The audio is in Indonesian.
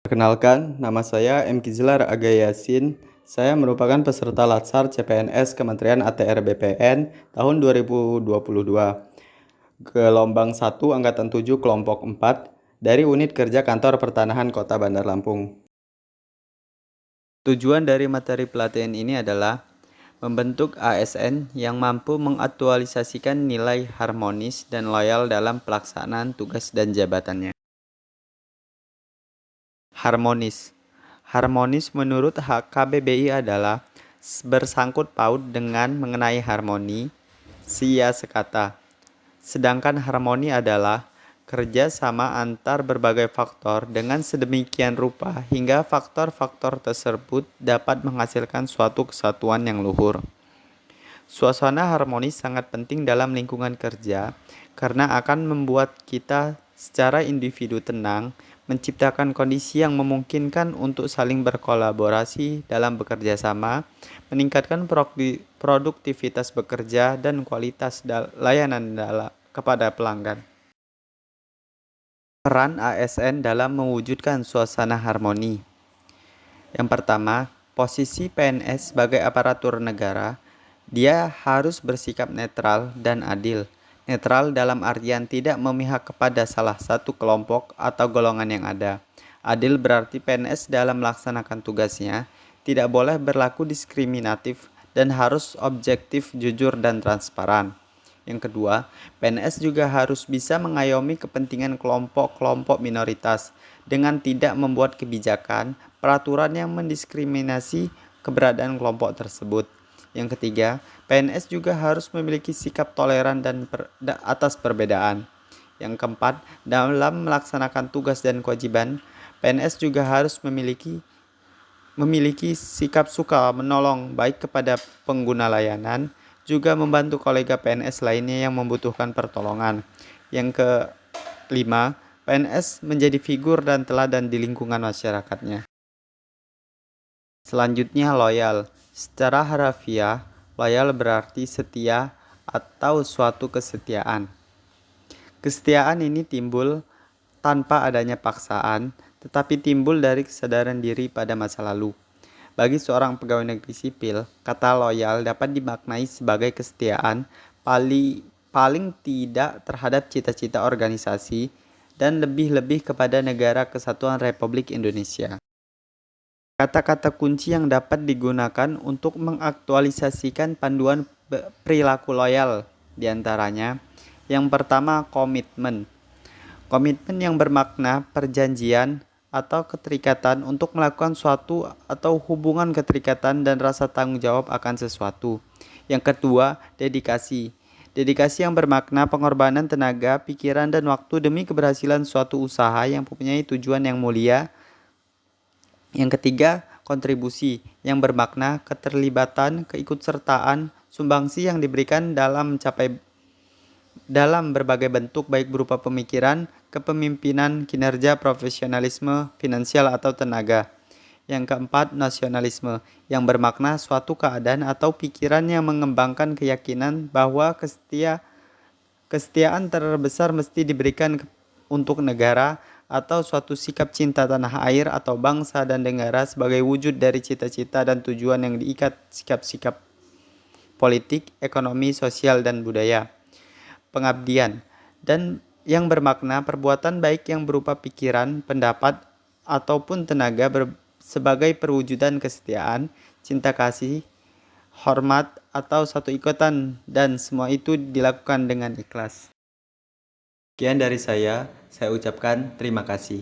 Perkenalkan, nama saya M. Kizlar Aga Yasin. Saya merupakan peserta Latsar CPNS Kementerian ATR BPN tahun 2022. Gelombang 1 Angkatan 7 Kelompok 4 dari Unit Kerja Kantor Pertanahan Kota Bandar Lampung. Tujuan dari materi pelatihan ini adalah membentuk ASN yang mampu mengaktualisasikan nilai harmonis dan loyal dalam pelaksanaan tugas dan jabatannya. Harmonis menurut KBBI adalah bersangkut paut dengan mengenai harmoni, sia sekata. Sedangkan harmoni adalah kerja sama antar berbagai faktor dengan sedemikian rupa hingga faktor-faktor tersebut dapat menghasilkan suatu kesatuan yang luhur. Suasana harmonis sangat penting dalam lingkungan kerja karena akan membuat kita secara individu tenang, menciptakan kondisi yang memungkinkan untuk saling berkolaborasi dalam bekerja sama, meningkatkan produktivitas bekerja dan kualitas layanan kepada pelanggan. Peran ASN dalam mewujudkan suasana harmoni. Yang pertama, posisi PNS sebagai aparatur negara, dia harus bersikap netral dan adil. Netral dalam artian tidak memihak kepada salah satu kelompok atau golongan yang ada. Adil berarti PNS dalam melaksanakan tugasnya tidak boleh berlaku diskriminatif dan harus objektif, jujur, dan transparan. Yang kedua, PNS juga harus bisa mengayomi kepentingan kelompok-kelompok minoritas dengan tidak membuat kebijakan, peraturan yang mendiskriminasi keberadaan kelompok tersebut. Yang ketiga, PNS juga harus memiliki sikap toleran dan atas perbedaan. Yang keempat, dalam melaksanakan tugas dan kewajiban, PNS juga harus memiliki sikap suka menolong baik kepada pengguna layanan, juga membantu kolega PNS lainnya yang membutuhkan pertolongan. Yang kelima, PNS menjadi figur dan teladan di lingkungan masyarakatnya. Selanjutnya, loyal. Secara harafiah, loyal berarti setia atau suatu kesetiaan. Kesetiaan ini timbul tanpa adanya paksaan, tetapi timbul dari kesadaran diri pada masa lalu. Bagi seorang pegawai negeri sipil, kata loyal dapat dimaknai sebagai kesetiaan paling tidak terhadap cita-cita organisasi dan lebih-lebih kepada Negara Kesatuan Republik Indonesia. Kata-kata kunci yang dapat digunakan untuk mengaktualisasikan panduan perilaku loyal diantaranya, yang pertama komitmen. Komitmen yang bermakna perjanjian atau keterikatan untuk melakukan suatu atau hubungan keterikatan dan rasa tanggung jawab akan sesuatu. Yang kedua, dedikasi. Dedikasi yang bermakna pengorbanan tenaga, pikiran, dan waktu demi keberhasilan suatu usaha yang mempunyai tujuan yang mulia. Yang ketiga, kontribusi yang bermakna keterlibatan, keikutsertaan, sumbangsi yang diberikan dalam berbagai bentuk baik berupa pemikiran, kepemimpinan, kinerja, profesionalisme, finansial atau tenaga. Yang keempat, nasionalisme yang bermakna suatu keadaan atau pikiran yang mengembangkan keyakinan bahwa kesetiaan terbesar mesti diberikan untuk negara atau suatu sikap cinta tanah air atau bangsa dan negara sebagai wujud dari cita-cita dan tujuan yang diikat sikap-sikap politik, ekonomi, sosial, dan budaya. Pengabdian dan yang bermakna perbuatan baik yang berupa pikiran, pendapat, ataupun tenaga sebagai perwujudan kesetiaan, cinta kasih, hormat, atau satu ikatan, dan semua itu dilakukan dengan ikhlas. Sekian dari saya ucapkan terima kasih.